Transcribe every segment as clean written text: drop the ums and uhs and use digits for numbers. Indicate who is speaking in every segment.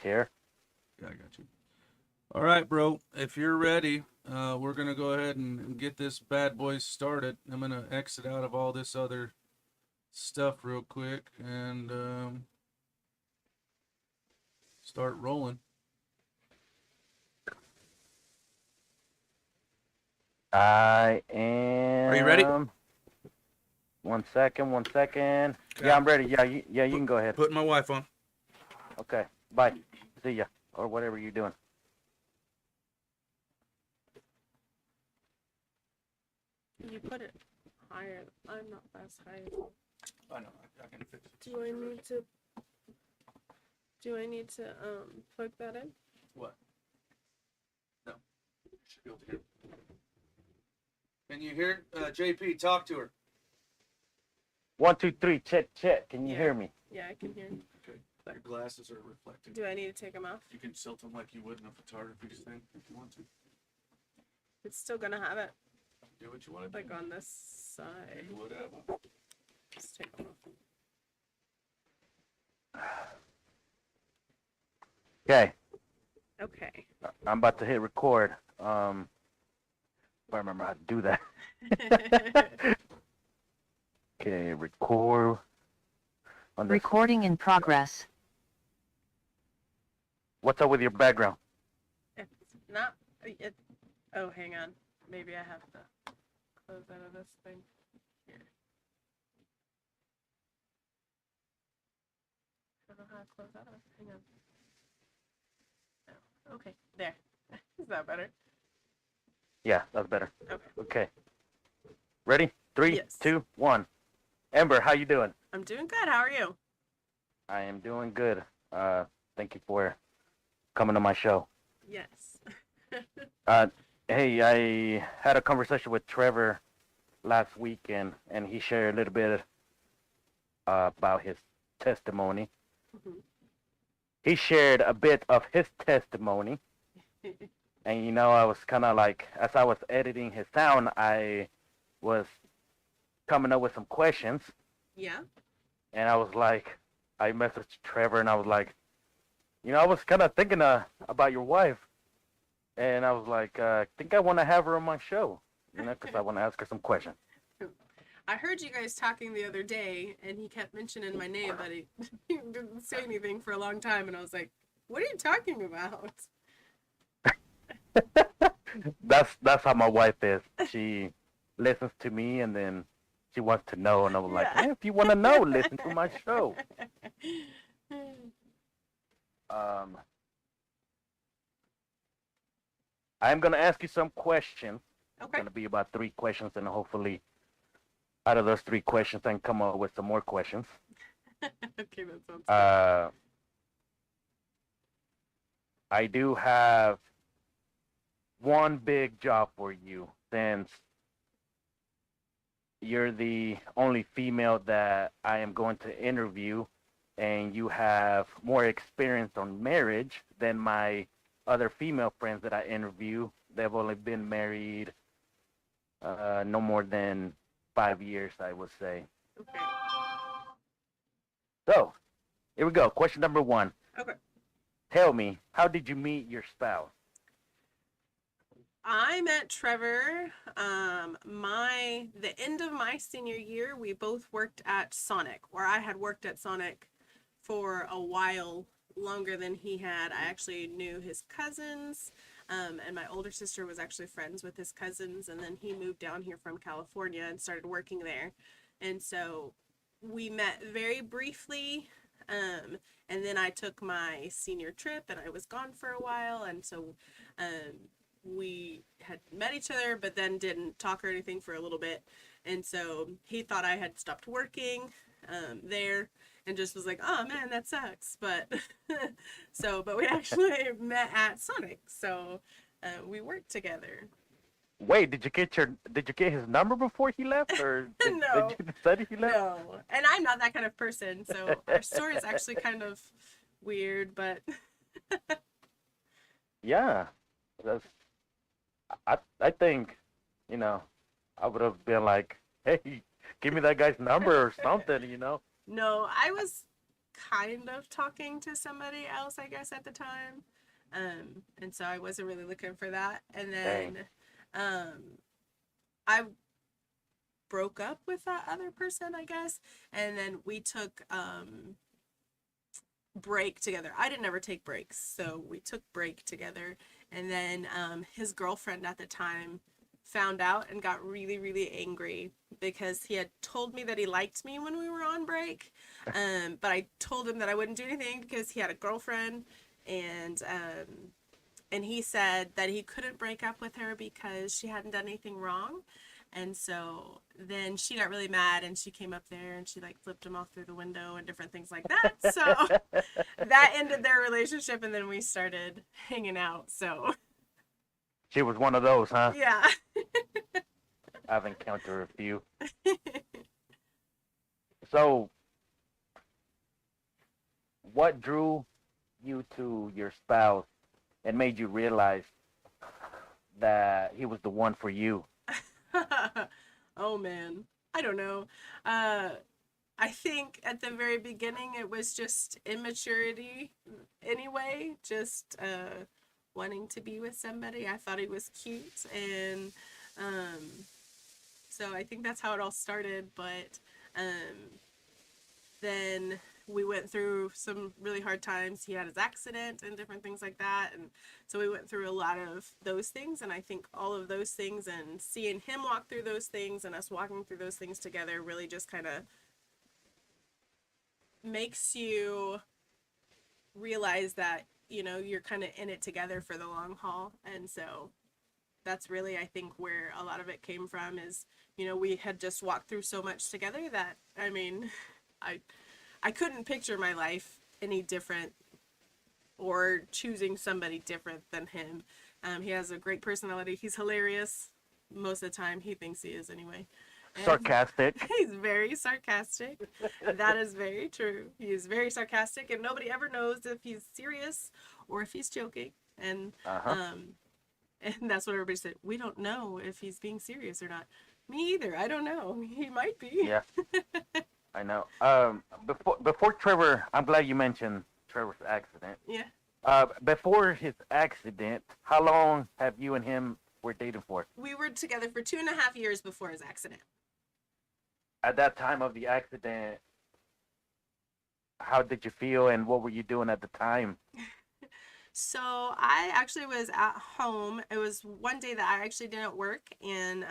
Speaker 1: chair.
Speaker 2: Yeah, I got you. All right, bro. If you're ready, we're gonna go ahead and get this bad boy started. I'm gonna exit out of all this other stuff real quick and start rolling.
Speaker 1: I
Speaker 2: Are you ready?
Speaker 1: am. 1 second, 1 second.
Speaker 2: Okay,
Speaker 1: Yeah,
Speaker 2: I'm
Speaker 1: I'm ready. You can go ahead.
Speaker 2: putting my wife on.
Speaker 1: Okay, bye. See ya. Or whatever you're doing.
Speaker 3: You put it higher. I'm not as high.
Speaker 2: I know. I can fix it.
Speaker 3: Do I need to plug that in?
Speaker 2: What? No. You should be able to hear. Can you hear? JP, talk to her.
Speaker 1: 1, 2, 3. Chet. Can you
Speaker 3: Yeah.
Speaker 1: hear me?
Speaker 3: Yeah, I can hear.
Speaker 2: Okay. Your glasses are reflecting.
Speaker 3: Do I need to take them off?
Speaker 2: You can tilt them like you would in a photography thing if you want to.
Speaker 3: It's still gonna have it
Speaker 2: Do what you want to
Speaker 3: like
Speaker 2: do.
Speaker 3: on this side.
Speaker 2: Whatever.
Speaker 3: Just take them off.
Speaker 1: Okay,
Speaker 3: Okay.
Speaker 1: I'm about to hit record. If I remember how to do that. Okay, record. On this.
Speaker 4: Recording in progress.
Speaker 1: What's up with your background?
Speaker 3: It's not. Oh, hang on. Maybe I have to close out of this thing. Here. I don't know how to close out of it. Hang on. Oh, okay. There. Is that better?
Speaker 1: Yeah, that's better.
Speaker 3: Okay.
Speaker 1: Okay. Ready? 3,
Speaker 3: Yes.
Speaker 1: 2, 1. Amber, how you doing?
Speaker 3: I'm doing good. How are you?
Speaker 1: I am doing good. Thank you for coming to my show.
Speaker 3: Yes.
Speaker 1: Hey, I had a conversation with Trevor last week, and he shared a little bit about his testimony.
Speaker 3: Mhm.
Speaker 1: He shared a bit of his testimony, and I was kind of like, as I was editing his sound, I was coming up with some questions,
Speaker 3: Yeah.
Speaker 1: and I was like, I messaged Trevor, and I was like, I was kind of thinking about your wife. And I was like, I think I want to have her on my show, because I want to ask her some questions.
Speaker 3: I heard you guys talking the other day, and he kept mentioning my name, but he didn't say anything for a long time, and I was like, what are you talking about?
Speaker 1: That's how my wife is. She listens to me, and then she wants to know, and I was like,
Speaker 3: Yeah.
Speaker 1: hey, if you want to know, listen to my show. I'm going to ask you some questions. It's
Speaker 3: Okay.
Speaker 1: going to be about 3 questions, and hopefully out of those 3 questions, I can come up with some more questions.
Speaker 3: Okay, that sounds good.
Speaker 1: I do have one big job for you, since you're the only female that I am going to interview, and you have more experience on marriage than my other female friends that I interview. They've only been married no more than 5 years, I would say.
Speaker 3: Okay.
Speaker 1: So, here we go. Question number 1.
Speaker 3: Okay.
Speaker 1: Tell me, how did you meet your spouse?
Speaker 3: I met Trevor. The end of my senior year, we both worked at Sonic, where I had worked at Sonic for a while longer than he had. I actually knew his cousins, and my older sister was actually friends with his cousins, and then he moved down here from California and started working there. And so we met very briefly, and then I took my senior trip and I was gone for a while, and so we had met each other but then didn't talk or anything for a little bit, and so he thought I had stopped working there and just was like, oh man, that sucks, but but we actually met at Sonic, so we worked together.
Speaker 1: Wait, did you get his number before he left, or
Speaker 3: No.
Speaker 1: did you decide he left?
Speaker 3: No, and I'm not that kind of person, so our story is actually kind of weird, but
Speaker 1: Yeah, that's. I think, I would have been like, hey, give me that guy's number or something.
Speaker 3: no, I was kind of talking to somebody else, I guess, at the time. And so I wasn't really looking for that. And then I broke up with that other person, I guess. And then we took break together. I didn't ever take breaks, so we took break together. And then his girlfriend at the time found out and got really, really angry because he had told me that he liked me when we were on break. But I told him that I wouldn't do anything because he had a girlfriend, and he said that he couldn't break up with her because she hadn't done anything wrong. And so then she got really mad, and she came up there and she like flipped him off through the window and different things like that. So that ended their relationship, and then we started hanging out. So
Speaker 1: She was one of those, huh?
Speaker 3: yeah.
Speaker 1: I've encountered a few. So, what drew you to your spouse and made you realize that he was the one for you?
Speaker 3: Oh man, I don't know. I think at the very beginning it was just immaturity anyway, just wanting to be with somebody. I thought he was cute, and so I think that's how it all started. But then we went through some really hard times. He had his accident and different things like that, and so we went through a lot of those things. And I think all of those things, and seeing him walk through those things and us walking through those things together, really just kind of makes you realize that, you know, you're kind of in it together for the long haul. And so that's really, I think, where a lot of it came from is, you know, we had just walked through so much together that, I mean, I couldn't picture my life any different or choosing somebody different than him. He has a great personality. He's hilarious most of the time. He thinks he is anyway. And
Speaker 1: Sarcastic.
Speaker 3: he's very sarcastic. That is very true. He is very sarcastic, and nobody ever knows if he's serious or if he's joking. And and that's what everybody said. We don't know if he's being serious or not. Me either. I don't know. He might be.
Speaker 1: Yeah. I know. Before Trevor, I'm glad you mentioned Trevor's accident.
Speaker 3: Yeah.
Speaker 1: Before his accident, how long have you and him were dating for?
Speaker 3: We were together for 2.5 years before his accident.
Speaker 1: At that time of the accident, how did you feel, and what were you doing at the time?
Speaker 3: So I actually was at home. It was one day that I actually didn't work, and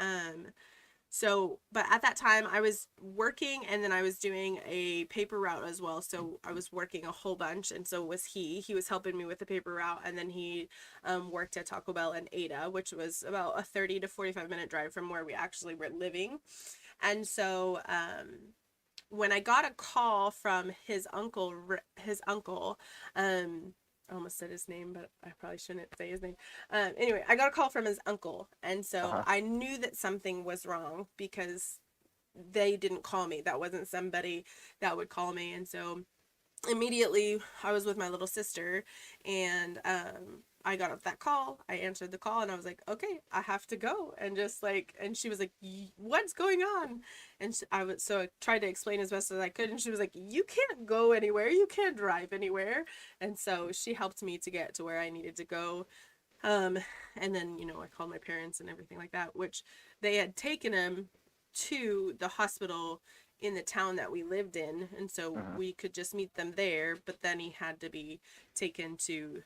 Speaker 3: but at that time I was working, and then I was doing a paper route as well. So I was working a whole bunch, and so was he. He was helping me with the paper route, and then he worked at Taco Bell in Ada, which was about a 30 to 45-minute drive from where we actually were living. And so when I got a call from his uncle, I almost said his name, but I probably shouldn't say his name. Anyway, I got a call from his uncle, and so I knew that something was wrong because they didn't call me. That wasn't somebody that would call me. And so immediately I was with my little sister, and I got off that call. I answered the call, and I was like, okay, I have to go. And just like, and she was like, what's going on? And so I tried to explain as best as I could. And she was like, you can't go anywhere. You can't drive anywhere. And so she helped me to get to where I needed to go. And then, you know, I called my parents and everything like that, which they had taken him to the hospital in the town that we lived in. And so we could just meet them there, but then he had to be taken to,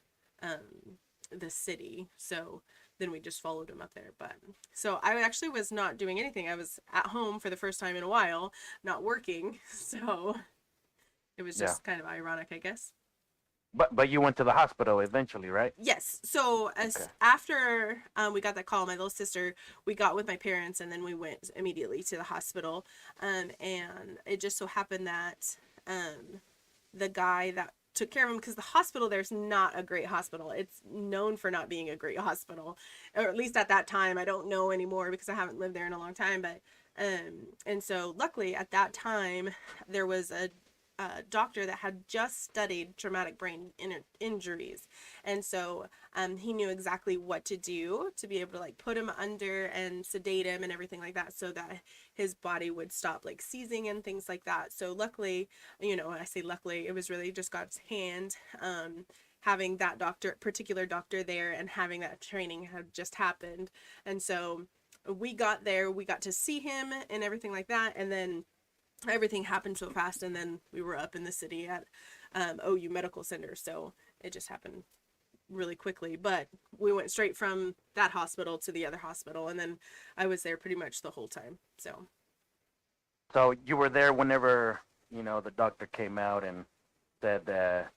Speaker 3: the city. So then we just followed him up there. But so I actually was not doing anything. I was at home for the first time in a while, not working. So it was just kind of ironic, I guess.
Speaker 1: But you went to the hospital eventually, right?
Speaker 3: Yes. So after we got that call, my little sister, we got with my parents, and then we went immediately to the hospital. And it just so happened that the guy that took care of him, because the hospital there's not a great hospital. It's known for not being a great hospital, or at least at that time. I don't know anymore because I haven't lived there in a long time. But and so luckily at that time there was a doctor that had just studied traumatic brain injuries, and so he knew exactly what to do to be able to like put him under and sedate him and everything like that, so that his body would stop like seizing and things like that. So luckily, when I say luckily, it was really just God's hand. Having that particular doctor there and having that training had just happened, and so we got there, we got to see him and everything like that, and then everything happened so fast, and then we were up in the city at OU Medical Center, so it just happened really quickly. But we went straight from that hospital to the other hospital, and then I was there pretty much the whole time.
Speaker 1: So you were there whenever, the doctor came out and said that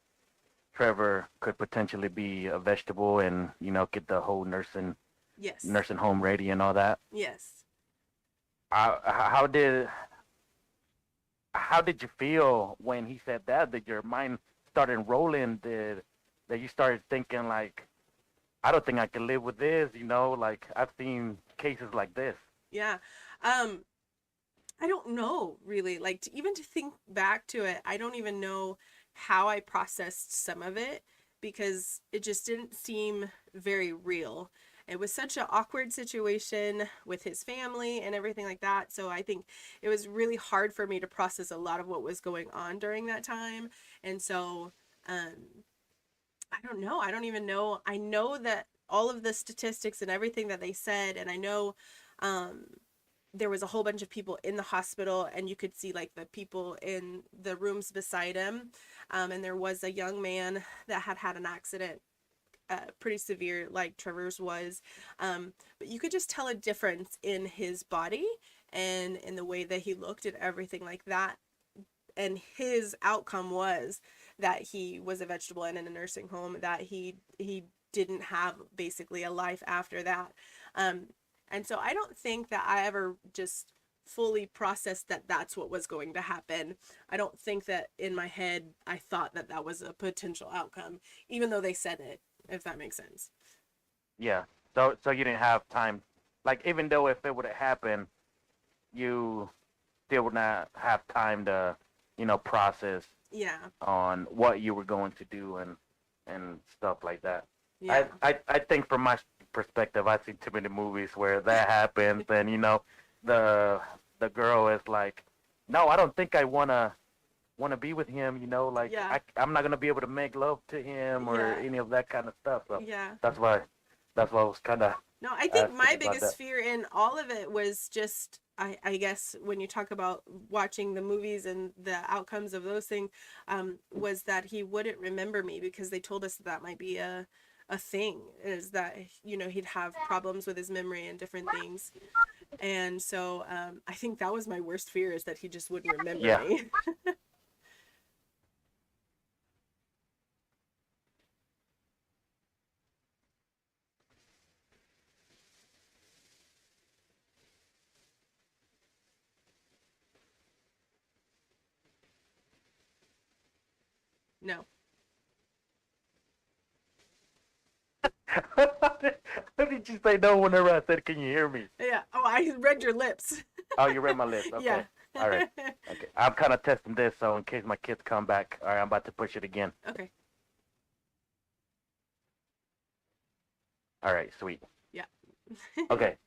Speaker 1: Trevor could potentially be a vegetable and, get the whole nursing
Speaker 3: Yes.
Speaker 1: home ready and all that.
Speaker 3: Yes.
Speaker 1: How did you feel when he said that? Did your mind started rolling? That you started thinking like, I don't think I can live with this, like I've seen cases like this.
Speaker 3: Yeah. I don't know really, like even to think back to it, I don't even know how I processed some of it, because it just didn't seem very real. It was such an awkward situation with his family and everything like that. So I think it was really hard for me to process a lot of what was going on during that time. And so, I don't know. I don't even know. I know that all of the statistics and everything that they said, and I know, there was a whole bunch of people in the hospital, and you could see like the people in the rooms beside him. And there was a young man that had an accident, pretty severe, like Trevor's was. But you could just tell a difference in his body and in the way that he looked and everything like that. And his outcome was that he was a vegetable and in a nursing home, that he didn't have basically a life after that. And so I don't think that I ever just fully processed that that's what was going to happen. I don't think that in my head I thought that that was a potential outcome, even though they said it, if that makes sense.
Speaker 1: Yeah. So you didn't have time, like even though if it would have happened, you still would not have time to, process
Speaker 3: Yeah.
Speaker 1: on what you were going to do and stuff like that.
Speaker 3: Yeah.
Speaker 1: I think from my perspective, I've seen too many movies where that happens, and the girl is like, no, I don't think I wanna be with him, like
Speaker 3: Yeah.
Speaker 1: I'm not gonna be able to make love to him or
Speaker 3: Yeah.
Speaker 1: any of that kind of stuff. So
Speaker 3: Yeah.
Speaker 1: that's why I was kind of
Speaker 3: No, I think
Speaker 1: asking
Speaker 3: my
Speaker 1: about
Speaker 3: biggest
Speaker 1: that.
Speaker 3: fear in all of it was just, I guess when you talk about watching the movies and the outcomes of those things, was that he wouldn't remember me, because they told us that might be a thing, is that he'd have problems with his memory and different things. And so I think that was my worst fear, is that he just wouldn't remember
Speaker 1: Yeah.
Speaker 3: me. No.
Speaker 1: How did you say no whenever I said, can you hear me?
Speaker 3: Yeah. Oh, I read your lips.
Speaker 1: Oh, you read my lips. Okay.
Speaker 3: Yeah.
Speaker 1: All right. Okay. I'm kind of testing this, so in case my kids come back, all right, I'm about to push it again.
Speaker 3: Okay.
Speaker 1: All right, sweet.
Speaker 3: Yeah.
Speaker 1: Okay.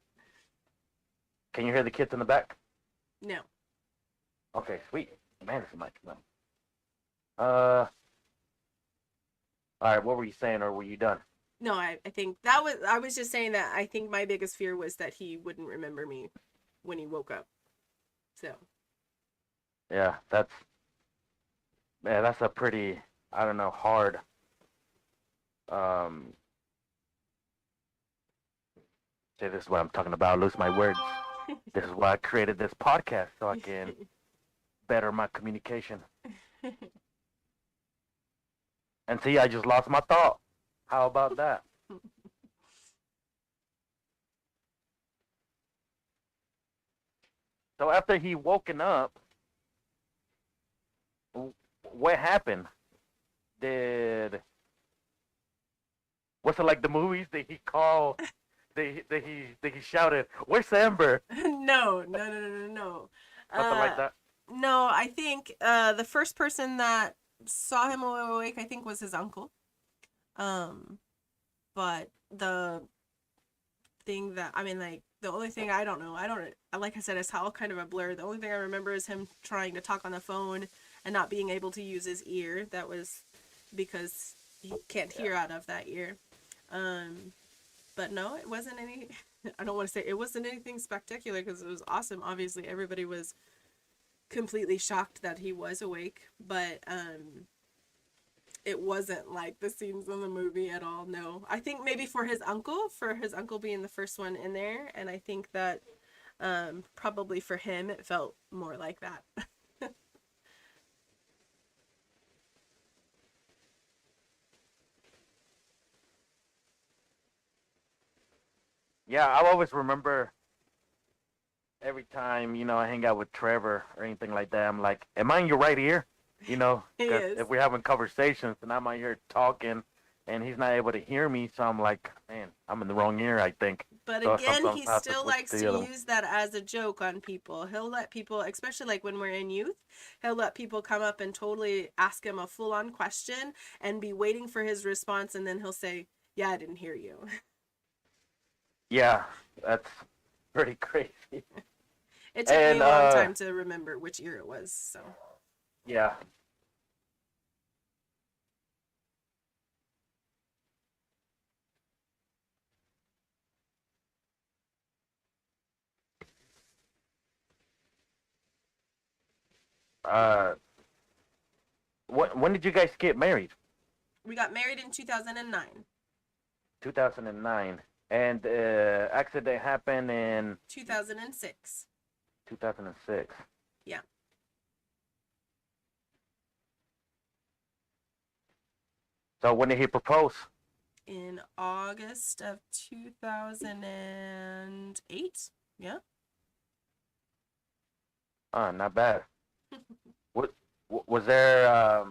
Speaker 1: Can you hear the kids in the back?
Speaker 3: No.
Speaker 1: Okay, sweet. Man, this mic. All right, what were you saying, or were you done?
Speaker 3: No, I think I was just saying that I think my biggest fear was that he wouldn't remember me when he woke up. So.
Speaker 1: Yeah, that's a pretty, I don't know, hard. See, this is what I'm talking about. I lose my words. This is why I created this podcast, so I can better my communication. And see, I just lost my thought. How about that? So after he woken up, what happened? Was it like the movies? Did he call? Did he shouted, "Where's Amber?"
Speaker 3: No.
Speaker 1: Something like that.
Speaker 3: No, I think the first person that saw him awake, I think, was his uncle. Um, but the thing that I mean, like the only thing I don't know, I don't like I said, it's all kind of a blur. The only thing I remember is him trying to talk on the phone and not being able to use his ear. That was because he can't
Speaker 1: Yeah.
Speaker 3: hear out of that ear. Um, but no, it wasn't any. I don't want to say it wasn't anything spectacular because it was awesome. Obviously, everybody was completely shocked that he was awake, but it wasn't like the scenes in the movie at all. No, I think maybe for his uncle being the first one in there, and I think that probably for him it felt more like that.
Speaker 1: Yeah, I always remember every time, I hang out with Trevor or anything like that, I'm like, am I in your right ear?
Speaker 3: He
Speaker 1: Because
Speaker 3: is.
Speaker 1: if we're having conversations and I'm out here talking and he's not able to hear me, so I'm like, man, I'm in the wrong ear, I think.
Speaker 3: But
Speaker 1: So
Speaker 3: again,
Speaker 1: sometimes
Speaker 3: he
Speaker 1: I have to
Speaker 3: still
Speaker 1: switch
Speaker 3: likes
Speaker 1: to
Speaker 3: to
Speaker 1: the other one.
Speaker 3: use that as a joke on people. He'll let people, especially like when we're in youth, he'll let people come up and totally ask him a full on question and be waiting for his response, and then he'll say, "Yeah, I didn't hear you."
Speaker 1: Yeah, that's pretty crazy.
Speaker 3: It took me
Speaker 1: And
Speaker 3: a long time to remember which ear it was, so.
Speaker 1: yeah, uh, when did you guys get married?
Speaker 3: We got married in 2009.
Speaker 1: 2009. And accident happened in
Speaker 3: 2006.
Speaker 1: 2006.
Speaker 3: Yeah.
Speaker 1: So when did he propose?
Speaker 3: In August of 2008. Yeah.
Speaker 1: Not bad. What was there?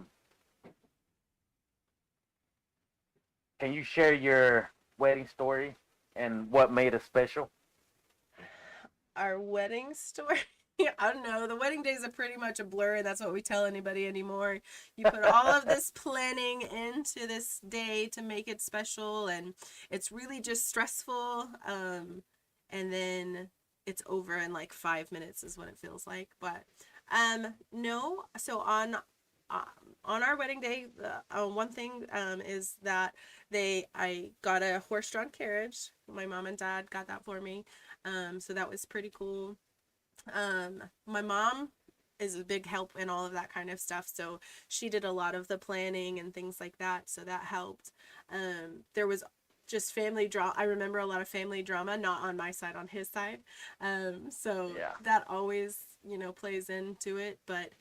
Speaker 1: Can you share your wedding story and what made it special?
Speaker 3: Our wedding story. I don't know. The wedding days are pretty much a blur, and that's what we tell anybody anymore. You put all of this planning into this day to make it special, and it's really just stressful. And then it's over in like 5 minutes is what it feels like. But no. So on our wedding day, one thing is that I got a horse-drawn carriage. My mom and dad got that for me. So that was pretty cool. My mom is a big help in all of that kind of stuff, so she did a lot of the planning and things like that, so that helped. There was just family drama. I remember a lot of family drama, not on my side, on his side. So
Speaker 1: Yeah.
Speaker 3: that always, plays into it, but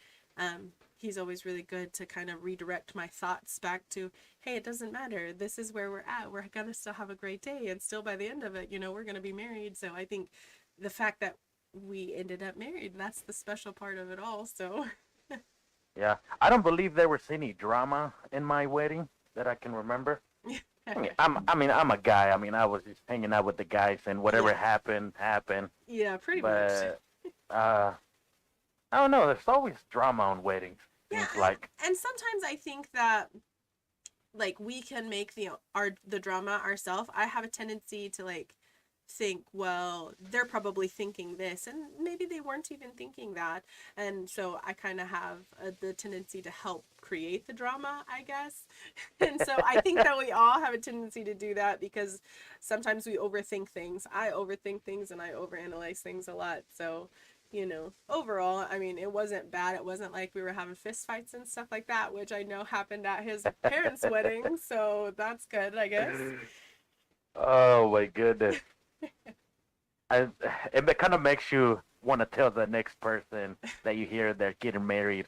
Speaker 3: he's always really good to kind of redirect my thoughts back to, hey, it doesn't matter. This is where we're at. We're gonna still have a great day, and still by the end of it, we're gonna be married. So I think the fact that we ended up married, that's the special part of it all. So
Speaker 1: Yeah. I don't believe there was any drama in my wedding that I can remember. I'm a guy. I was just hanging out with the guys, and whatever
Speaker 3: Yeah.
Speaker 1: happened, happened.
Speaker 3: Yeah, pretty much.
Speaker 1: But I don't know. There's always drama on weddings.
Speaker 3: Yeah,
Speaker 1: Seems like.
Speaker 3: and sometimes I think that like we can make the drama ourselves. I have a tendency to like think, well, they're probably thinking this, and maybe they weren't even thinking that, and so I kind of have the tendency to help create the drama, I guess. And so I think that we all have a tendency to do that because sometimes we overthink things. I overthink things and I overanalyze things a lot. So overall, I mean, it wasn't bad. It wasn't like we were having fist fights and stuff like that, which I know happened at his parents' wedding. So that's good, I guess.
Speaker 1: Oh my goodness. I, it kind of makes you want to tell the next person that you hear they're getting married.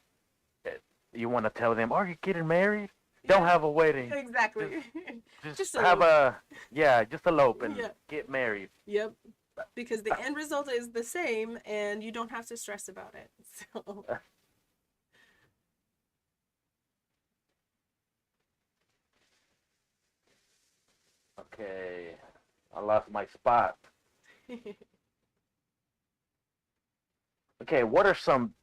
Speaker 1: You want to tell them, "Are you getting married? Don't have a wedding.
Speaker 3: Exactly.
Speaker 1: Just have
Speaker 3: elope.
Speaker 1: just elope and
Speaker 3: Yeah.
Speaker 1: get married."
Speaker 3: Yep. Because the end result is the same, and you don't have to stress about it. So.
Speaker 1: Okay, I lost my spot. Okay, what are some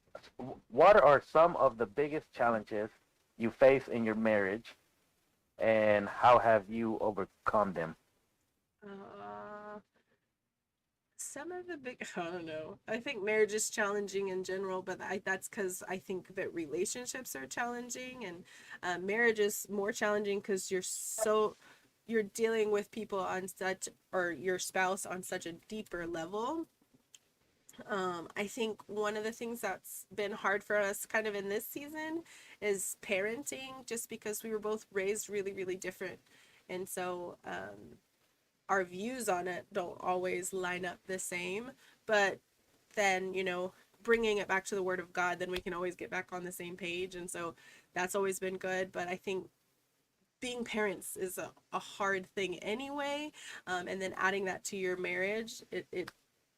Speaker 1: what are some of the biggest challenges you face in your marriage, and how have you overcome them?
Speaker 3: Uh, some of the big, I don't know. I think marriage is challenging in general, but that's because I think that relationships are challenging, and marriage is more challenging because you're dealing with people on such, or your spouse on such a deeper level. I think one of the things that's been hard for us kind of in this season is parenting, just because we were both raised really, really different. And so our views on it don't always line up the same. But then, bringing it back to the Word of God, then we can always get back on the same page. And so that's always been good. But I think being parents is a hard thing anyway, and then adding that to your marriage,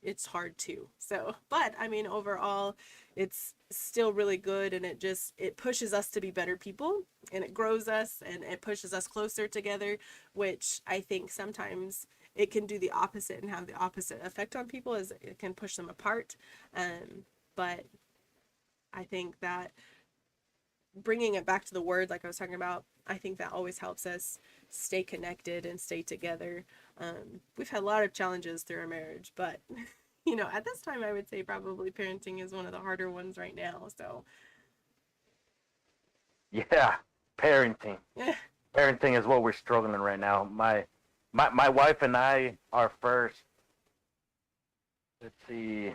Speaker 3: it's hard too. So, but I mean, overall, it's still really good, and it pushes us to be better people, and it grows us, and it pushes us closer together, which I think sometimes it can do the opposite and have the opposite effect on people, as it can push them apart. But I think that bringing it back to the Word, like I was talking about, I think that always helps us stay connected and stay together. We've had a lot of challenges through our marriage, but at this time, I would say probably parenting is one of the harder ones right now. So,
Speaker 1: Yeah, parenting.
Speaker 3: yeah.
Speaker 1: Parenting is what we're struggling right now. My wife and I, our first, let's see,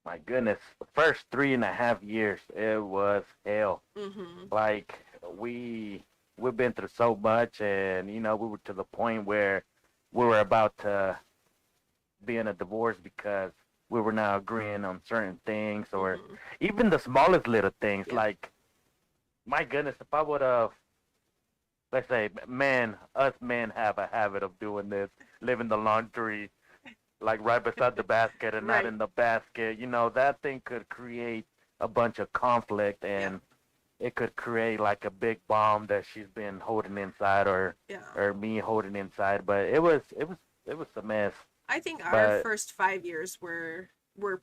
Speaker 1: my goodness, the first 3.5 years, it was hell.
Speaker 3: Mhm.
Speaker 1: Like we've been through so much, and we were to the point where we were about to be in a divorce because we were not agreeing on certain things, or
Speaker 3: Mhm.
Speaker 1: even the smallest little things.
Speaker 3: Yeah.
Speaker 1: Like, my goodness, if I would have, let's say, us men have a habit of doing this, leaving the laundry like right beside the basket and not
Speaker 3: Right.
Speaker 1: in the basket. That thing could create a bunch of conflict,
Speaker 3: Yeah.
Speaker 1: and it could create like a big bomb that she's been holding inside, or
Speaker 3: Yeah.
Speaker 1: me holding inside. But it was a mess.
Speaker 3: I think our
Speaker 1: But
Speaker 3: first 5 years were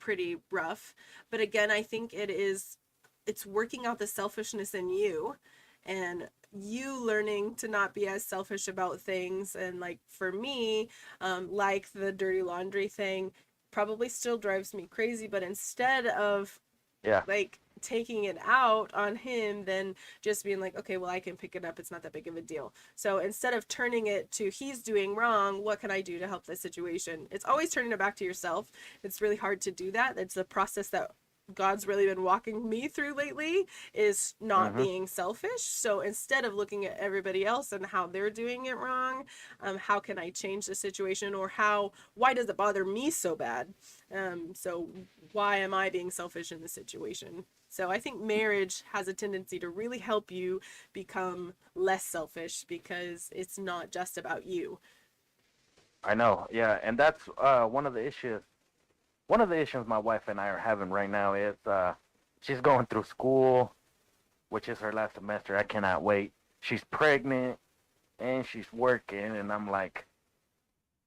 Speaker 3: pretty rough, but again, I think it's working out the selfishness in you, and you learning to not be as selfish about things. And like for me, like the dirty laundry thing probably still drives me crazy, but instead of
Speaker 1: yeah,
Speaker 3: like taking it out on him, then just being like, okay, well, I can pick it up, it's not that big of a deal. So instead of turning it to he's doing wrong, what can I do to help this situation, it's always turning it back to yourself. It's really hard to do that. It's the process that God's really been walking me through lately, is not
Speaker 1: mhm,
Speaker 3: being selfish. So instead of looking at everybody else and how they're doing it wrong, how can I change the situation, or why does it bother me so bad? So why am I being selfish in this situation? So I think marriage has a tendency to really help you become less selfish, because it's not just about you.
Speaker 1: I know. Yeah, and that's one of the issues. One of the issues my wife and I are having right now is she's going through school, which is her last semester. I cannot wait. She's pregnant and she's working, and I'm like,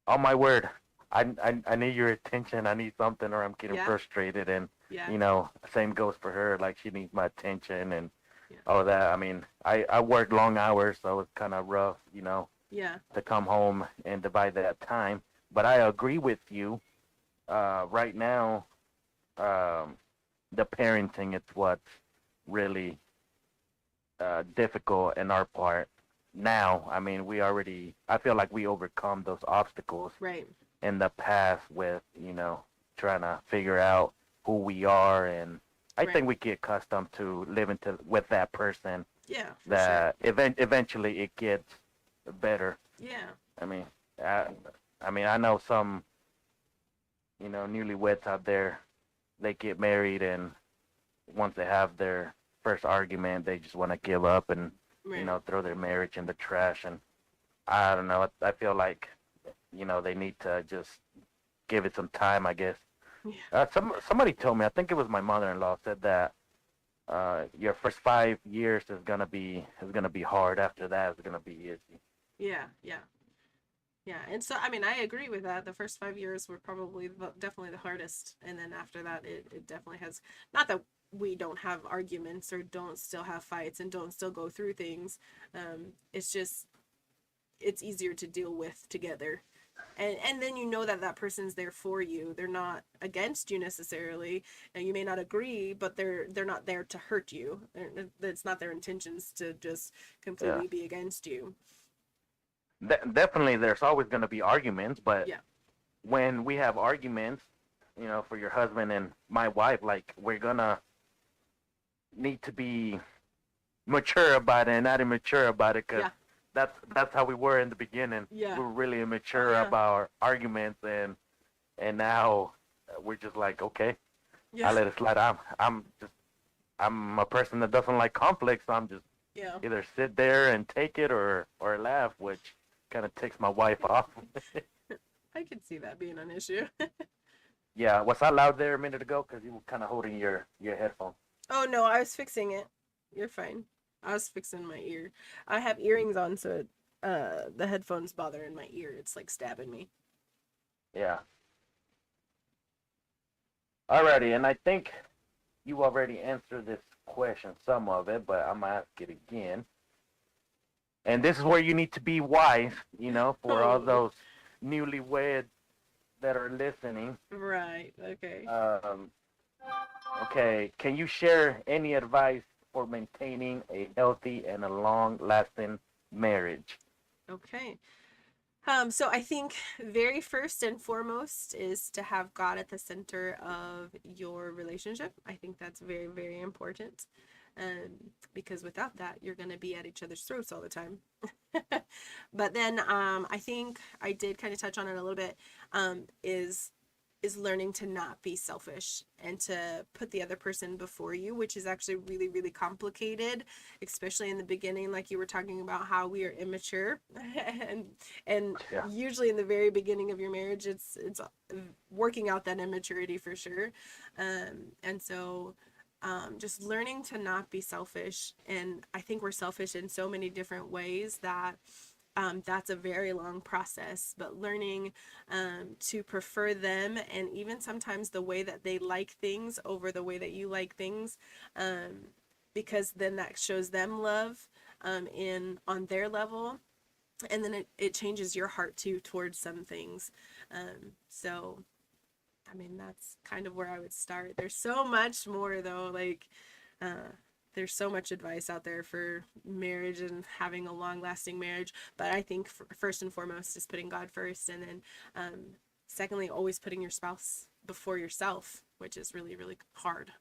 Speaker 1: oh my word, I need your attention. I need something, or I'm getting
Speaker 3: Yeah.
Speaker 1: frustrated. And
Speaker 3: Yeah.
Speaker 1: same goes for her. Like, she needs my attention and
Speaker 3: Yeah.
Speaker 1: all that. I mean, I work long hours, so it's kind of rough,
Speaker 3: Yeah.
Speaker 1: to come home and divide that time. But I agree with you. Right now, um, the parenting is what's really difficult in our part. Now, I mean, I feel like we overcome those obstacles
Speaker 3: Right.
Speaker 1: in the past with, trying to figure out who we are. And I
Speaker 3: Right.
Speaker 1: think we get accustomed to living with that person,
Speaker 3: Yeah, for sure.
Speaker 1: that eventually it gets better.
Speaker 3: Yeah.
Speaker 1: I mean, I, I know some, newlyweds out there, they get married, and once they have their first argument, they just want to give up and,
Speaker 3: Right.
Speaker 1: throw their marriage in the trash. And I don't know. I feel like, they need to just give it some time, I guess.
Speaker 3: Yeah.
Speaker 1: Somebody told me, I think it was my mother-in-law, said that your first 5 years is gonna be hard. After that, it's gonna be easy.
Speaker 3: Yeah. Yeah. Yeah, and so I mean I agree with that. The first 5 years were probably definitely the hardest, and then after that, it definitely has. Not that we don't have arguments or don't still have fights and don't still go through things. It's just it's easier to deal with together, and then you know that that person's there for you. They're not against you necessarily, and you may not agree, but they're not there to hurt you. It's not their intentions to just
Speaker 1: Yeah.
Speaker 3: completely be against you.
Speaker 1: Definitely, there's always going to be arguments, but
Speaker 3: Yeah.
Speaker 1: when we have arguments, for your husband and my wife, like we're gonna need to be mature about it and not immature about it, because
Speaker 3: Yeah.
Speaker 1: that's how we were in the beginning.
Speaker 3: Yeah.
Speaker 1: We were really immature
Speaker 3: Yeah.
Speaker 1: about our arguments, and now we're just like, okay,
Speaker 3: Yeah.
Speaker 1: I let it slide. I'm a person that doesn't like conflict, so I'm just
Speaker 3: Yeah.
Speaker 1: either sit there and take it or laugh, which kind of takes my wife off.
Speaker 3: I could see that being an issue.
Speaker 1: Yeah, was I loud there a minute ago? Because you were kind of holding your headphone.
Speaker 3: Oh no, I was fixing it. You're fine. I was fixing my ear. I have earrings on, so the headphones bothering my ear. It's like stabbing me.
Speaker 1: Yeah. Alrighty, and I think you already answered this question, some of it, but I'm gonna ask it again. And this is where you need to be wise, for all those newlyweds that are listening.
Speaker 3: Right. Okay.
Speaker 1: Okay, can you share any advice for maintaining a healthy and a long-lasting marriage?
Speaker 3: Okay. So I think very first and foremost is to have God at the center of your relationship. I think that's very, very important. Because without that, you're going to be at each other's throats all the time. But then I think I did kind of touch on it a little bit, is learning to not be selfish and to put the other person before you, which is actually really, really complicated, especially in the beginning, like you were talking about how we are immature. and
Speaker 1: Yeah.
Speaker 3: usually in the very beginning of your marriage, it's working out that immaturity for sure. And so just learning to not be selfish. And I think we're selfish in so many different ways that that's a very long process, but learning to prefer them, and even sometimes the way that they like things over the way that you like things, because then that shows them love in on their level, and then it changes your heart too towards some things. So I mean, that's kind of where I would start. There's so much more though, like there's so much advice out there for marriage and having a long-lasting marriage, but I think first and foremost is putting God first, and then secondly, always putting your spouse before yourself, which is really, really hard.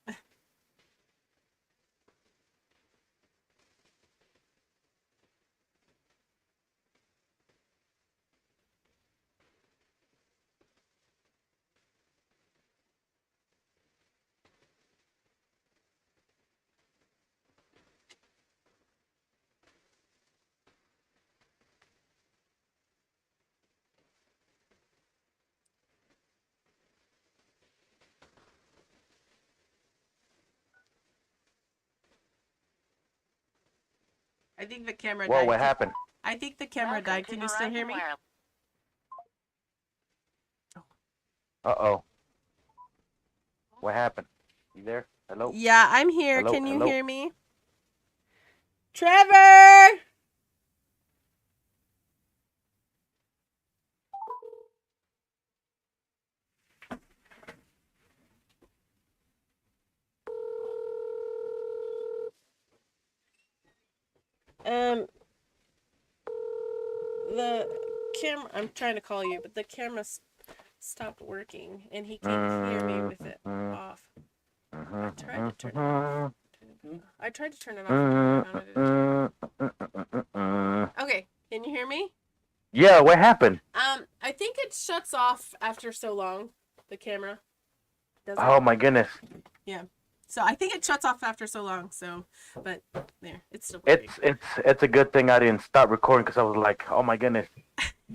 Speaker 3: I think the camera
Speaker 1: Whoa,
Speaker 3: died.
Speaker 1: what happened?
Speaker 3: I think the camera died. Can you still hear me?
Speaker 1: Uh-oh. What happened? You there? Hello?
Speaker 3: Yeah, I'm here.
Speaker 1: Hello?
Speaker 3: Can you
Speaker 1: Hello?
Speaker 3: hear me? Trevor! The camera, I'm trying to call you, but the camera stopped working and he can't hear me with it off. I tried to turn it off. I tried to turn it off. Okay, can you hear me?
Speaker 1: Yeah, what happened?
Speaker 3: I think it shuts off after so long, the camera. Does it?
Speaker 1: Oh my goodness.
Speaker 3: Yeah. So I think it shuts off after so long. So, but there, it's still working.
Speaker 1: It's a good thing I didn't stop recording, because I was like, oh my goodness,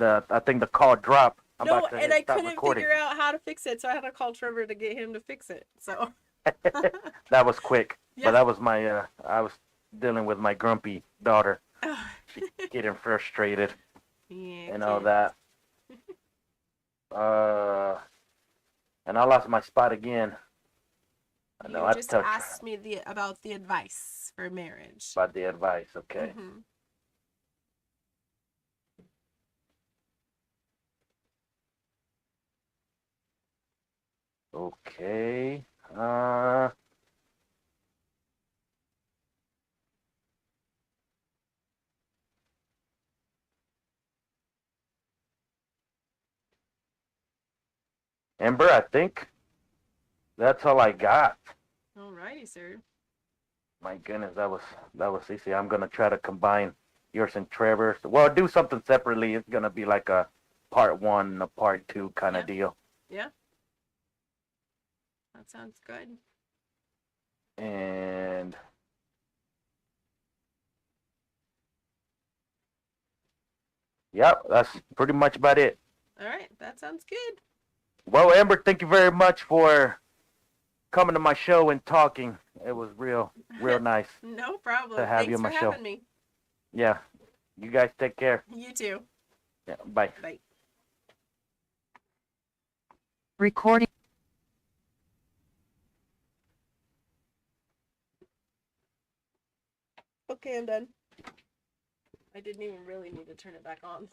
Speaker 1: I think the call dropped. I'm
Speaker 3: No,
Speaker 1: about to
Speaker 3: and I
Speaker 1: stop
Speaker 3: couldn't
Speaker 1: recording.
Speaker 3: figure out how to fix it, so I had to call Trevor to get him to fix it. So
Speaker 1: That was quick,
Speaker 3: Yeah.
Speaker 1: but that was my I was dealing with my grumpy daughter, getting frustrated
Speaker 3: yeah,
Speaker 1: and all that. And I lost my spot again. I know
Speaker 3: You
Speaker 1: I
Speaker 3: just
Speaker 1: touched
Speaker 3: asked me about the advice for marriage.
Speaker 1: about the advice. Okay.
Speaker 3: Mm-hmm.
Speaker 1: Okay. Amber, I think that's all I got.
Speaker 3: Alrighty, sir.
Speaker 1: My goodness, that was easy. I'm gonna try to combine yours and Trevor's. Well, do something separately. It's gonna be like a part one and a part two kind of deal.
Speaker 3: Yeah. That sounds good.
Speaker 1: And yep, that's pretty much about it.
Speaker 3: All right. That sounds good.
Speaker 1: Well, Amber, thank you very much for coming to my show and talking. It was real nice
Speaker 3: No problem.
Speaker 1: to have you
Speaker 3: Thanks
Speaker 1: on
Speaker 3: for
Speaker 1: my show.
Speaker 3: having me.
Speaker 1: Yeah, you guys take care.
Speaker 3: You too.
Speaker 1: Yeah, bye.
Speaker 3: Bye.
Speaker 4: Recording.
Speaker 3: Okay, I'm done. I didn't even really need to turn it back on.